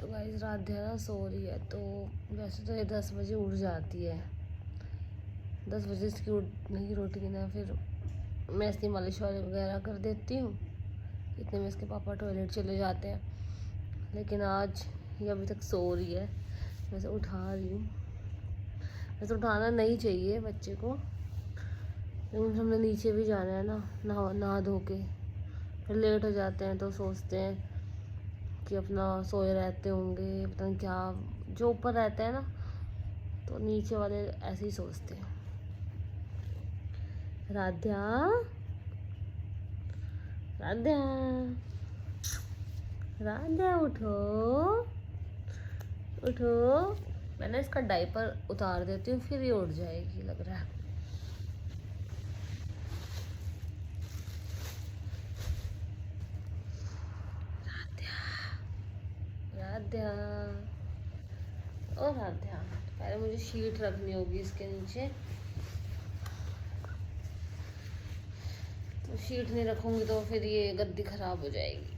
तो गाइस रात ध्यान सो रही है। तो वैसे तो ये 10 बजे उठ जाती है। 10 बजे इसकी उठने की रूटीन है। फिर मैं इसकी मालिश वगैरह कर देती हूँ। इतने में इसके पापा टॉयलेट चले जाते हैं। लेकिन आज ये अभी तक सो रही है। वैसे उठा रही हूँ। वैसे उठाना नहीं चाहिए बच्चे को, लेकिन हमने नीचे भी जाना है ना, नहा धो के फिर लेट हो जाते हैं। तो सोचते हैं कि अपना सोए रहते होंगे, पता नहीं क्या, जो ऊपर रहता है ना, तो नीचे वाले ऐसे ही सोचते हैं। राध्या, राध्या, राध्या उठो, उठो। मैंने इसका डायपर उतार देती हूँ, फिर ये उठ जाएगी लग रहा है। राध्या, ओ राध्या, पहले मुझे शीट रखनी होगी इसके नीचे। तो शीट नहीं रखूंगी तो फिर ये गद्दी खराब हो जाएगी।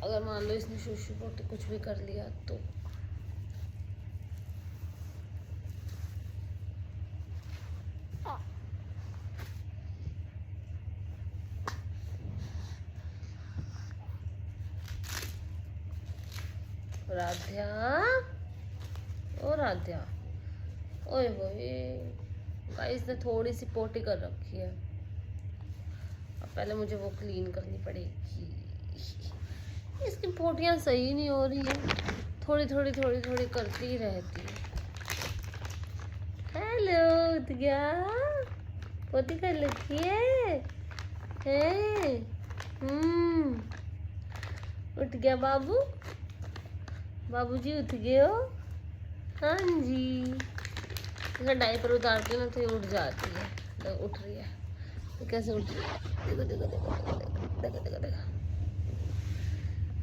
अगर मान लो इसने शुशु पोटी कुछ भी कर लिया तो। राध्या, ओ राध्या, ओए होए, गाइस ने थोड़ी सी पोटी कर रखी है। अब पहले मुझे वो क्लीन करनी पड़ेगी। इसकी पोटियां सही नहीं हो रही है, थोड़ी थोड़ी करती ही रहती है। हेलो, उठ गया? पोटी कर रखी है? उठ गया बाबू? बाबूजी उठ गए हो? हाँ जी। इसका डायपर उतारती हूँ ना तो ये उठ जाती है। देखो उठ रही है, ये कैसे उठ रही है, देखो देखो देखो देखो देखो देखो देखो।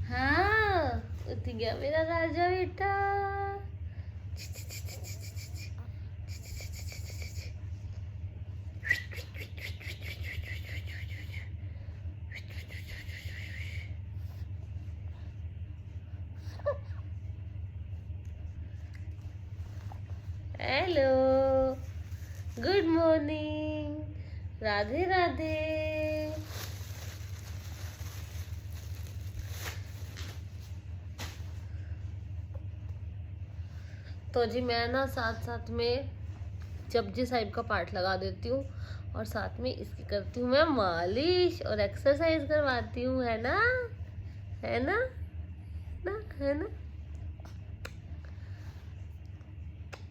हाँ, उठ गया मेरा राजा बेटा। Hello, good morning, Radhe Radhe. तो जी मैं ना साथ साथ में जपजी साहिब का पाठ लगा देती हूँ और साथ में इसकी करती हूँ मैं मालिश और एक्सरसाइज करवाती हूँ, है ना, है ना, ना है ना।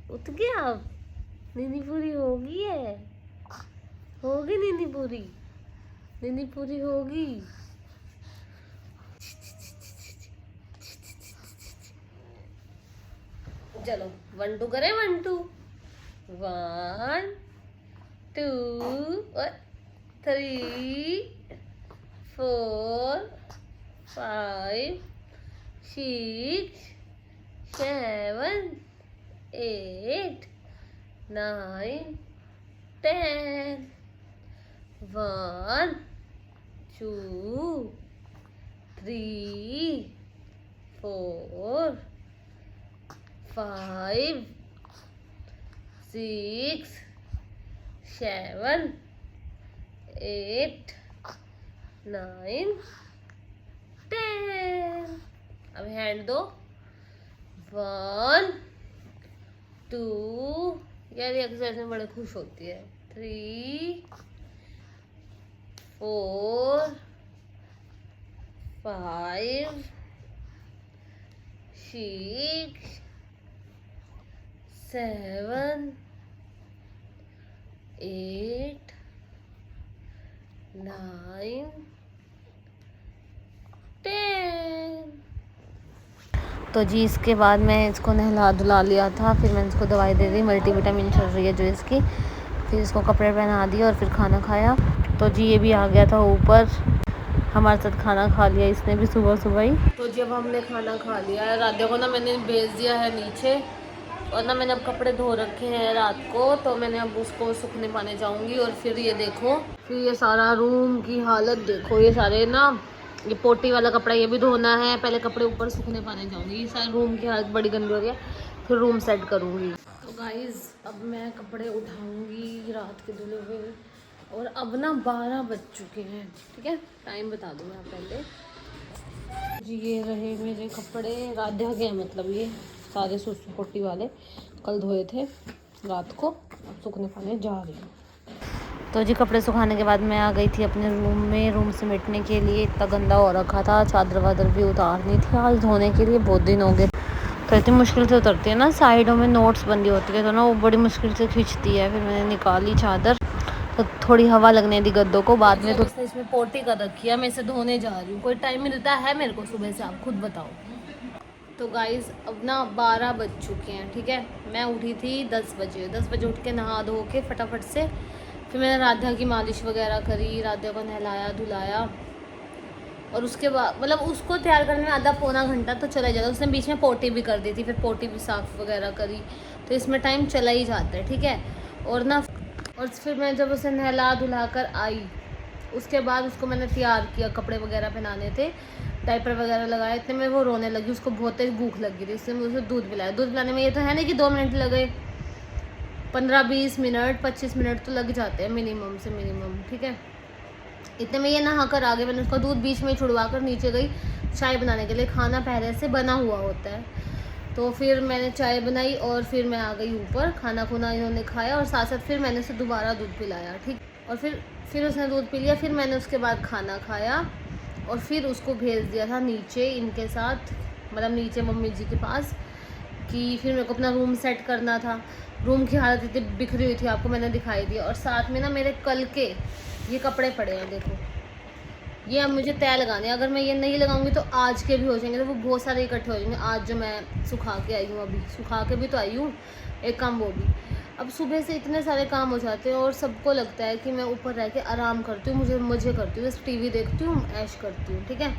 उठ गया? अब नींद पूरी होगी है, होगी नींद पूरी, नींद पूरी होगी। चलो 1 2 करें, 1 2 1 2 3 4 5 6 7 8 9 10 1 2 3 4 5 6 7 8 9 10। अब हैंड दो। 1 2, यार ये एक्सरसाइज में बड़े खुश होती है। 3 4 5 6 7 8 9 10। तो जी इसके बाद मैं इसको नहला धुला लिया था। फिर मैंने इसको दवाई दे दी, मल्टीविटामिन चल रही है जो इसकी। फिर इसको कपड़े पहना दिए और फिर खाना खाया। तो जी ये भी आ गया था ऊपर, हमारे साथ खाना खा लिया इसने भी सुबह सुबह ही। तो जब हमने खाना खा लिया है, राध्या को ना मैंने भेज दिया है नीचे, और ना मैंने अब कपड़े धो रखे हैं रात को। तो मैंने अब उसको सूखने पाने जाऊंगी। और फिर ये देखो, फिर ये सारा रूम की हालत देखो, ये सारे ना ये पोटी वाला कपड़ा ये भी धोना है। पहले कपड़े ऊपर सूखने पाने जाऊंगी। ये सारे रूम की हालत बड़ी गंदी हो रही है, फिर रूम सेट करूंगी। तो गाइज अब मैं कपड़े उठाऊंगी रात के धुले हुए, और अब ना 12 बज चुके हैं। ठीक है, टाइम बता दूँ मैं पहले जी। ये रहे मेरे कपड़े, राधा के मतलब ये सारे पोटी वाले कल धोए थे रात को, अब सूखने पाने जा रही हूँ। तो जी कपड़े सुखाने के बाद मैं आ गई थी अपने रूम में, रूम समेटने के लिए। इतना गंदा हो रखा था, चादर वादर भी उतारनी थी आज धोने के लिए, बहुत दिन हो गए। तो इतनी मुश्किल से उतरती है ना, साइडों में नोट्स बंदी होती है तो ना वो बड़ी मुश्किल से खींचती है। फिर मैंने निकाली चादर, तो थोड़ी हवा लगने दी गद्दों को। बाद में तो इसमें पोटी कर रखी है, मैं इसे धोने जा रही हूँ। कोई टाइम मिलता है मेरे को सुबह से, आप खुद बताओ। तो गाइज़ अब ना 12 बज चुके हैं। ठीक है, मैं उठी थी 10 बजे। 10 बजे उठ के नहा धो के फटाफट से फिर मैंने राधा की मालिश वगैरह करी, राधा को नहलाया धुलाया, और उसके बाद मतलब उसको तैयार करने में आधा पौना घंटा तो चला जाता। उसने बीच में पोटी भी कर दी थी, फिर पोटी भी साफ़ वगैरह करी, तो इसमें टाइम चला ही जाता है। ठीक है, और फिर मैं जब उसे नहला धुला कर आई, उसके बाद उसको मैंने तैयार किया, कपड़े वगैरह पहनाने थे, डायपर वगैरह लगाया। इतने में वो रोने लगी, उसको बहुत तेज भूख लगी थी, इसलिए मैं उसे दूध पिलाया। दूध पिलाने में ये तो है नहीं कि 2 मिनट लगे, 15-20 मिनट 25 मिनट तो लग जाते हैं मिनिमम से मिनिमम। ठीक है, इतने में ये नहा कर आगे, मैंने उसका दूध बीच में छुड़वा कर नीचे गई चाय बनाने के लिए। खाना पहले से बना हुआ होता है, तो फिर मैंने चाय बनाई और फिर मैं आ गई ऊपर। खाना खुना इन्होंने खाया और साथ साथ फिर मैंने उसे दोबारा दूध पिलाया। ठीक, और फिर उसने दूध पी लिया। फिर मैंने उसके बाद खाना खाया और फिर उसको भेज दिया था नीचे इनके साथ, मतलब नीचे मम्मी जी के पास, कि फिर मेरे को अपना रूम सेट करना था। रूम की हालत इतनी बिखरी हुई थी, आपको मैंने दिखाई दी। और साथ में ना मेरे कल के ये कपड़े पड़े हैं, देखो ये अब मुझे तय लगाने। अगर मैं ये नहीं लगाऊंगी तो आज के भी हो जाएंगे, तो वो बहुत सारे इकट्ठे हो जाएंगे। आज जो मैं सुखा के आई हूँ, अभी सुखा के भी तो आई हूँ एक काम, वो भी। अब सुबह से इतने सारे काम हो जाते हैं और सबको लगता है कि मैं ऊपर रह के आराम करती हूँ, मुझे करती हूँ, बस टीवी देखती हूँ, ऐश करती हूँ। ठीक है,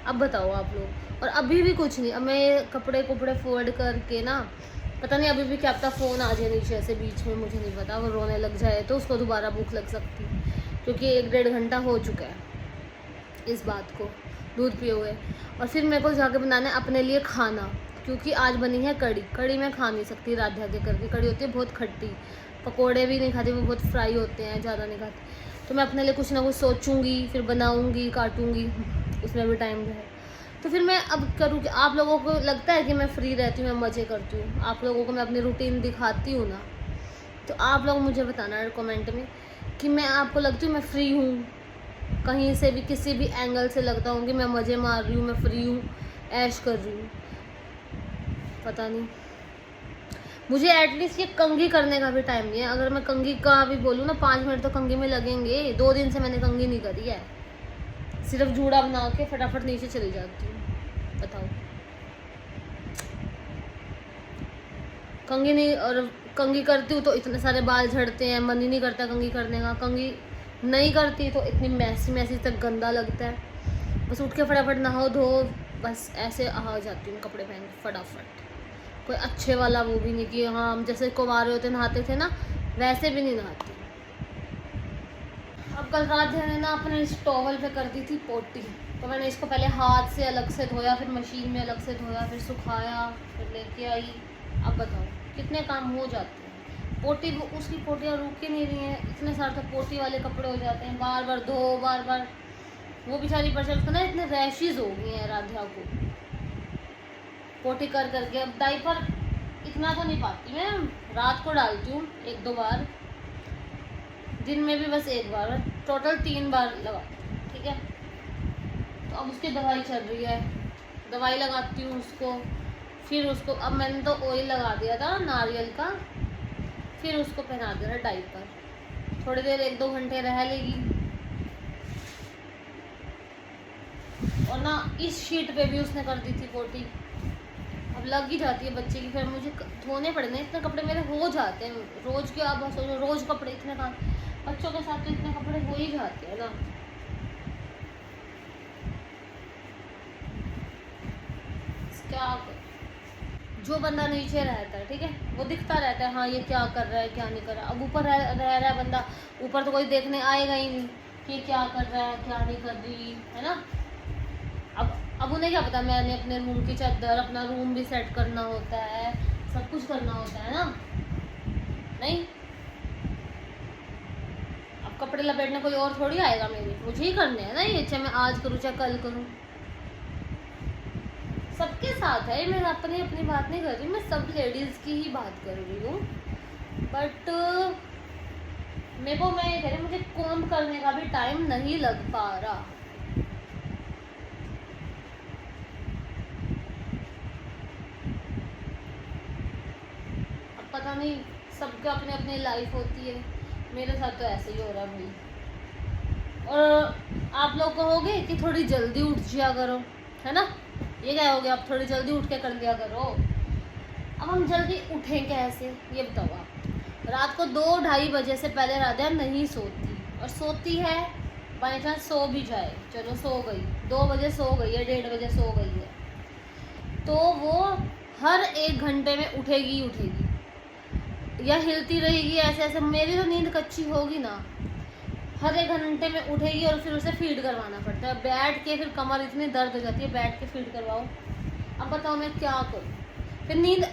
अब बताओ आप लोग। और अभी भी कुछ नहीं, अब मैं कपड़े फोल्ड करके ना, पता नहीं अभी भी क्या पता फ़ोन आ जाए नीचे से बीच में, मुझे नहीं पता। वो रोने लग जाए तो उसको दोबारा भूख लग सकती, क्योंकि 1-1.5 घंटा हो चुका है इस बात को दूध पिए हुए। और फिर मेरे को जाके बनाना है अपने लिए खाना, क्योंकि आज बनी है कड़ी मैं खा नहीं सकती। राधा के घर की कड़ी होती है बहुत खट्टी, पकोड़े भी नहीं खाती, वो बहुत फ्राई होते हैं, ज़्यादा नहीं खाती। तो मैं अपने लिए कुछ ना कुछ सोचूंगी, फिर बनाऊंगी, काटूंगी, उसमें भी टाइम है। तो फिर मैं अब करूँ कि आप लोगों को लगता है कि मैं फ्री रहती हूँ, मैं मज़े करती हूँ, आप लोगों को मैं अपनी रूटीन दिखाती हूँ ना, तो आप लोग मुझे बताना कमेंट में कि मैं आपको लगती हूँ मैं फ्री हूँ, कहीं से भी किसी भी एंगल से लगता हूँ कि मैं मज़े मार रही हूँ, मैं फ्री हूँ, ऐश कर रही हूँ। पता नहीं, मुझे एटलीस्ट ये कंघी करने का भी टाइम नहीं है। अगर मैं कंघी का भी बोलूँ ना, 5 मिनट तो कंघी में लगेंगे। 2 दिन से मैंने कंघी नहीं करी है, सिर्फ जूड़ा बना के फटाफट नीचे चली जाती हूँ। बताओ, कंघी नहीं, और कंघी करती हूँ तो इतने सारे बाल झड़ते हैं, मन ही नहीं करता कंघी करने का। कंघी नहीं करती तो इतनी मैसी तक गंदा लगता है। बस उठ के फटाफट नहाओ धो, बस ऐसे आ जाती हूँ कपड़े पहन के फटाफट। कोई अच्छे वाला वो भी नहीं कि हाँ हम जैसे कुंवारे होते नहाते थे ना, वैसे भी नहीं नहाती। अब कल रात ने ना अपने इस टॉवल पे कर दी थी पोटी, तो मैंने इसको पहले हाथ से अलग से धोया, फिर मशीन में अलग से धोया, फिर सुखाया, फिर लेके आई। अब बताओ कितने काम हो जाते हैं। पोटी, उसकी पोटियाँ रुक ही नहीं रही हैं, इतने सारे तो पोटी वाले कपड़े हो जाते हैं, बार बार धो, बार बार। वो बेचारी बच्चा ना इतने रैशेज हो गए हैं राधा को पोटी कर करके। अब डायपर इतना तो नहीं पाती मैं, रात को डालती हूँ 1-2 बार, दिन में भी बस 1 बार, टोटल 3 बार लगाती हूँ। ठीक है, तो अब उसकी दवाई चल रही है, दवाई लगाती हूँ उसको, फिर उसको अब मैंने तो ऑयल लगा दिया था नारियल का, फिर उसको पहना दिया डायपर। थोड़ी देर 1-2 घंटे रह लेगी, और ना इस शीट पे भी उसने कर दी थी पोटी। अब लग ही जाती है बच्चे की, फिर मुझे धोने पड़े। इतने कपड़े मेरे हो जाते हैं रोज़ के। आप सोचो रोज़ कपड़े इतने काम, बच्चों के साथ तो इतने कपड़े हो ही जाते हैं ना। क्या जो बंदा नीचे रहता है, ठीक है, वो दिखता रहता है हाँ ये क्या कर रहा है क्या नहीं कर रहा। अब ऊपर रह रहा है बंदा, ऊपर तो कोई देखने आएगा ही नहीं कि क्या कर रहा है क्या नहीं कर रही है ना। अब उन्हें क्या पता मैंने अपने रूम की चादर, अपना रूम भी सेट करना होता है, सब कुछ करना होता है ना। नहीं, अब कपड़े लपेटने कोई और थोड़ी आएगा, मेरे मुझे ही करने हैं ना ये, चाहे मैं आज करूँ चाहे कल करूँ। सबके साथ है, मैं अपनी अपनी बात नहीं कर रही, मैं सब लेडीज़ की ही बात कर रही हूँ। बट मेरे को, मैं ये कह रही हूँ, मुझे कॉम्ब करने का भी टाइम नहीं लग पा रहा। अब पता नहीं, सबके अपने अपनी लाइफ होती है, मेरे साथ तो ऐसे ही हो रहा है भाई। और आप लोग कहोगे कि थोड़ी जल्दी उठ जाया करो, है ना, ये क्या हो गया, आप थोड़ी जल्दी उठ के कर लिया करो। अब हम जल्दी उठें कैसे, ये बताओ आप। रात को 2-2:30 बजे से पहले राधा नहीं सोती, और सोती है बाई चांस सो भी जाए, चलो सो गई, 2 बजे सो गई है, 1:30 बजे सो गई है, तो वो हर 1 घंटे में उठेगी उठेगी, या हिलती रहेगी ऐसे ऐसे। मेरी तो नींद कच्ची होगी ना, हर 1 घंटे में उठेगी, और फिर उसे फीड करवाना पड़ता है बैठ के, फिर कमर इतनी दर्द हो जाती है, बैठ के फीड करवाओ। अब बताओ मैं क्या करूँ। फिर नींद,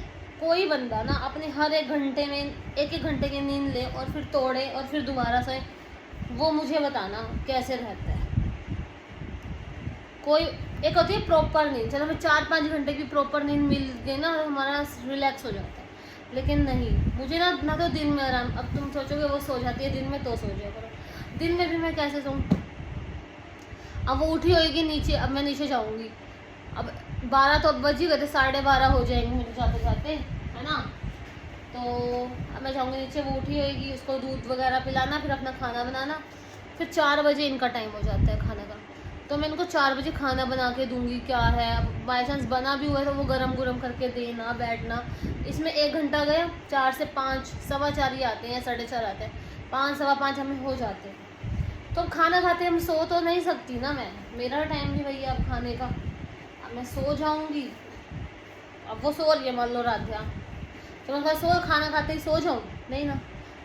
कोई बंदा ना अपने हर 1 घंटे में 1-1 घंटे की नींद ले और फिर तोड़े और फिर दोबारा सोए, वो मुझे बताना कैसे रहता है। कोई एक होती है प्रॉपर नींद, चलो मैं 4-5 घंटे की प्रॉपर नींद मिल गई ना, हमारा रिलैक्स हो जाता है। लेकिन नहीं, मुझे ना तो दिन में आराम। अब तुम सोचोगे वो सो जाती है दिन में, तो सो जाया करो, दिन में भी मैं कैसे सोऊं। अब वो उठी होगी नीचे, अब मैं नीचे जाऊंगी, अब 12 तो अब बज ही गए थे, 12:30 हो जाएंगे मुझे जाते जाते, है ना। तो अब मैं जाऊंगी नीचे, वो उठी होगी, उसको दूध वगैरह पिलाना, फिर अपना खाना बनाना, फिर 4 बजे इनका टाइम हो जाता है खाने का, तो मैं इनको 4 बजे खाना बना के दूंगी। क्या है, अब बाई चांस बना भी हुआ है तो वो गरम गुरम करके देना, बैठना, इसमें 1 घंटा गया। 4 से 5, 4:15 ही आते हैं, 4:30 आते हैं, 5, 5:15 हमें हो जाते हैं। तो खाना खाते हम सो तो नहीं सकती ना मैं, मेरा टाइम भी भैया अब खाने का। अब मैं सो जाऊंगी, अब वो सो रही है मान लो राध्या, तो मैं सो खाना खाते ही सो जाऊँ, नहीं ना,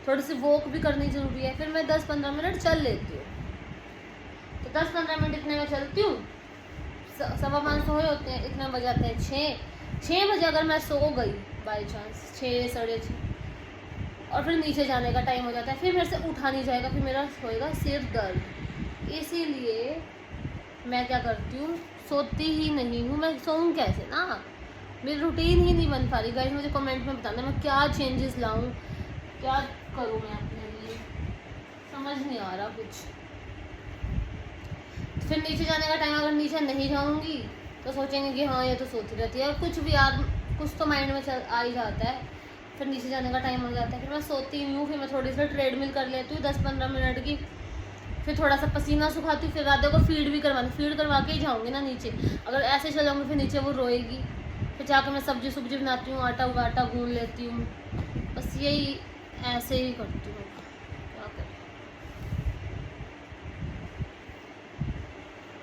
थोड़ी सी वॉक भी करनी ज़रूरी है। फिर मैं 10-15 मिनट चल लेती हूँ, तो 10-15 मिनट इतने में चलती हूँ, 5:15 सोए होते हैं, इतने बजे आते हैं 6 बजे। अगर मैं सो गई बाई चांस 6, 6:30, और फिर नीचे जाने का टाइम हो जाता है, फिर मेरे से उठा नहीं जाएगा, फिर मेरा होएगा सिर दर्द। इसीलिए मैं क्या करती हूँ, सोती ही नहीं हूँ। मैं सोऊँ कैसे ना, मेरी रूटीन ही नहीं बन पा रही। गाइस मुझे कमेंट में बताना मैं क्या चेंजेस लाऊं, क्या करूं मैं अपने लिए, समझ नहीं आ रहा कुछ। फिर नीचे जाने का टाइम, अगर नीचे नहीं जाऊंगी तो सोचेंगे कि हाँ ये तो सोती रहती है, कुछ भी यार, कुछ तो माइंड में चल आ ही जाता है। फिर नीचे जाने का टाइम हो जाता है, फिर मैं सोती नहीं हूँ, फिर मैं थोड़ी सी ट्रेडमिल कर लेती हूँ 10-15 मिनट की, फिर थोड़ा सा पसीना सुखाती हूँ, फिर राधे को फीड भी करवाती, फीड करवा के ही जाऊँगी ना नीचे। अगर ऐसे चल जाऊँगी फिर नीचे वो रोएगी, फिर जाकर मैं सब्जी बनाती हूँ, आटा गूंद लेती हूँ, बस यही ऐसे ही करती हूँ, क्या करें।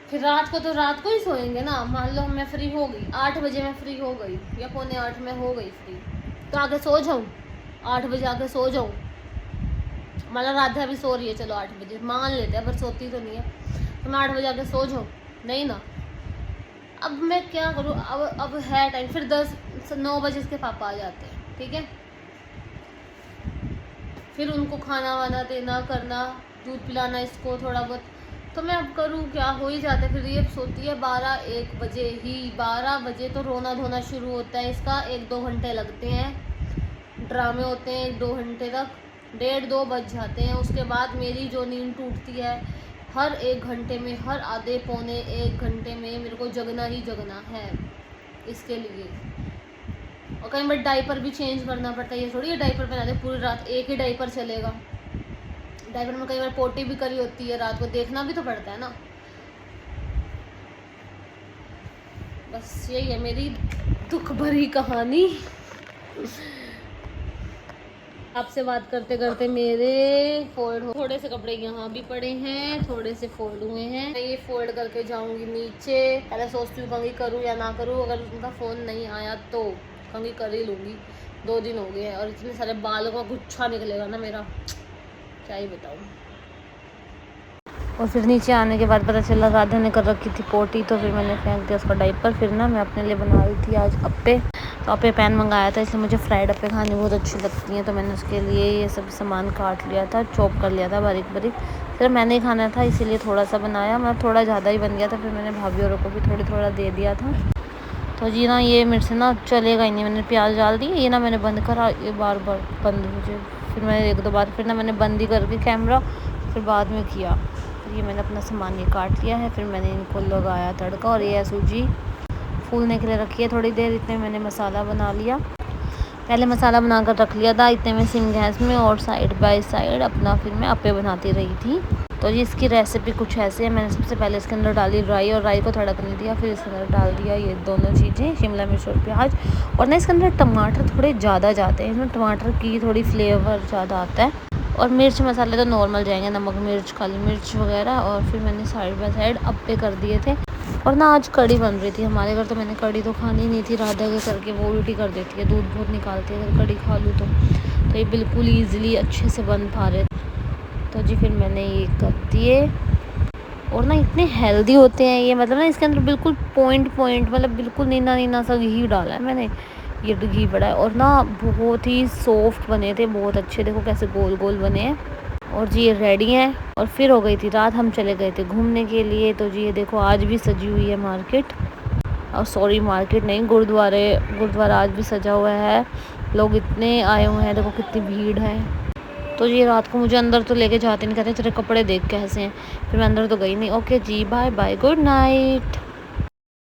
फिर रात को ही सोएंगे ना। मान लो मैं फ्री हो गई 8 बजे, मैं फ्री हो गई या 7:45 में हो गई फ्री, तो आके सो जाऊँ 8 बजे, आके सो जाऊँ। मतलब राधा भी सो रही है, चलो 8 बजे मान लेते हैं, पर सोती तो नहीं है, तो मैं 8 बजे आके सो जाऊँ, नहीं ना। अब मैं क्या करूँ, अब है टाइम, फिर 9 बजे इसके पापा आ जाते हैं, ठीक है, फिर उनको खाना वाना देना करना, दूध पिलाना इसको थोड़ा बहुत, तो मैं अब करूँ क्या, हो ही जाता है। फिर ये सोती है 12-1 बजे ही, 12 बजे तो रोना धोना शुरू होता है इसका, 1-2 घंटे लगते हैं, ड्रामे होते हैं 1-2 घंटे तक, 1:30-2 बज जाते हैं। उसके बाद मेरी जो नींद टूटती है, हर 1 घंटे में, हर आधे पौने 1 घंटे में मेरे को जगना ही जगना है इसके लिए। और कई बार डाइपर भी चेंज करना पड़ता है, ये थोड़ी है डाइपर पहना दे पूरी रात, एक ही डाइपर चलेगा, डाइपर में कई बार पोटी भी करी होती है, रात को देखना भी तो पड़ता है ना। बस यही है मेरी दुख भरी कहानी। आपसे बात करते करते मेरे फोल्ड हो, थोड़े से कपड़े यहाँ भी पड़े हैं, थोड़े से फोल्ड हुए हैं, मैं ये फोल्ड करके जाऊंगी नीचे। पहले सोचती हूँ कंघी करूँ या ना करूँ, अगर उनका फ़ोन नहीं आया तो कंघी कर ही लूँगी, 2 दिन हो गए हैं, और इतने सारे बालों का गुच्छा निकलेगा ना मेरा, क्या ही बताऊँ। और फिर नीचे आने के बाद पता चला राधा ने कर रखी थी पोटी, तो फिर मैंने फेंक दिया उसका डाइपर। फिर ना मैं अपने लिए बना रही थी आज अप्पे, तो अप्पे पैन मंगाया था, इसलिए मुझे फ्राइड अप्पे खाने बहुत अच्छी लगती हैं। तो मैंने उसके लिए ये सब सामान काट लिया था, चॉप कर लिया था बारीक बारीक। फिर मैंने ही खाना था इसीलिए थोड़ा सा बनाया, मतलब थोड़ा ज़्यादा ही बन गया था। फिर मैंने भाभी औरों को भी थोड़ा दे दिया था। तो जी ना ये मेरे से ना चलेगा ही नहीं, मैंने प्याज डाल दी, ये ना मैंने बंद करा, ये बार बार बंद मुझे, फिर मैंने 1-2 बार फिर ना मैंने बंद ही करके कैमरा फिर बाद में किया। फिर ये मैंने अपना सामान ये काट लिया है, फिर मैंने इनको लगाया तड़का। और ये है सूजी फूलने के लिए रखी है थोड़ी देर, इतने मैंने मसाला बना लिया, पहले मसाला बना कर रख लिया था इतने में सिम गैस में, और साइड बाय साइड अपना फिर मैं अप्पे बनाती रही थी। तो जी इसकी रेसिपी कुछ ऐसे है, मैंने सबसे पहले इसके अंदर डाली राई, और राई को तड़कने दिया, फिर इसके अंदर डाल दिया ये दोनों चीज़ें, शिमला मिर्च और प्याज। और ना इसके अंदर टमाटर थोड़े ज़्यादा जाते हैं, इसमें टमाटर की थोड़ी फ्लेवर ज़्यादा आता है। और मिर्च मसाले तो नॉर्मल जाएंगे, नमक मिर्च काली मिर्च वगैरह। और फिर मैंने साइड बाय साइड अप्पे कर दिए थे। और ना आज कड़ी बन रही थी हमारे घर, तो मैंने कड़ी तो खानी नहीं थी, राधा के करके वो उल्टी कर देती है, दूध बहुत निकालती है अगर कड़ी खा लूँ तो ये बिल्कुल ईजिली अच्छे से बन पा रहे। तो जी फिर मैंने ये कर दिए। और ना इतने हेल्दी होते हैं ये, मतलब ना इसके अंदर बिल्कुल पॉइंट मतलब बिल्कुल नीना सा घी डाला है मैंने, ये घी पड़ा है। और ना बहुत ही सॉफ्ट बने थे, बहुत अच्छे, देखो कैसे गोल गोल बने हैं। और जी ये रेडी हैं। और फिर हो गई थी रात, हम चले गए थे घूमने के लिए। तो जी ये देखो आज भी सजी हुई है मार्केट, और सॉरी मार्केट नहीं, गुरुद्वारा आज भी सजा हुआ है, लोग इतने आए हुए हैं, देखो कितनी भीड़ है। तो ये रात को मुझे अंदर तो लेके जाते नहीं, कहते तेरे कपड़े देख कैसे हैं, फिर मैं अंदर तो गई नहीं। ओके जी बाय बाय, गुड नाइट।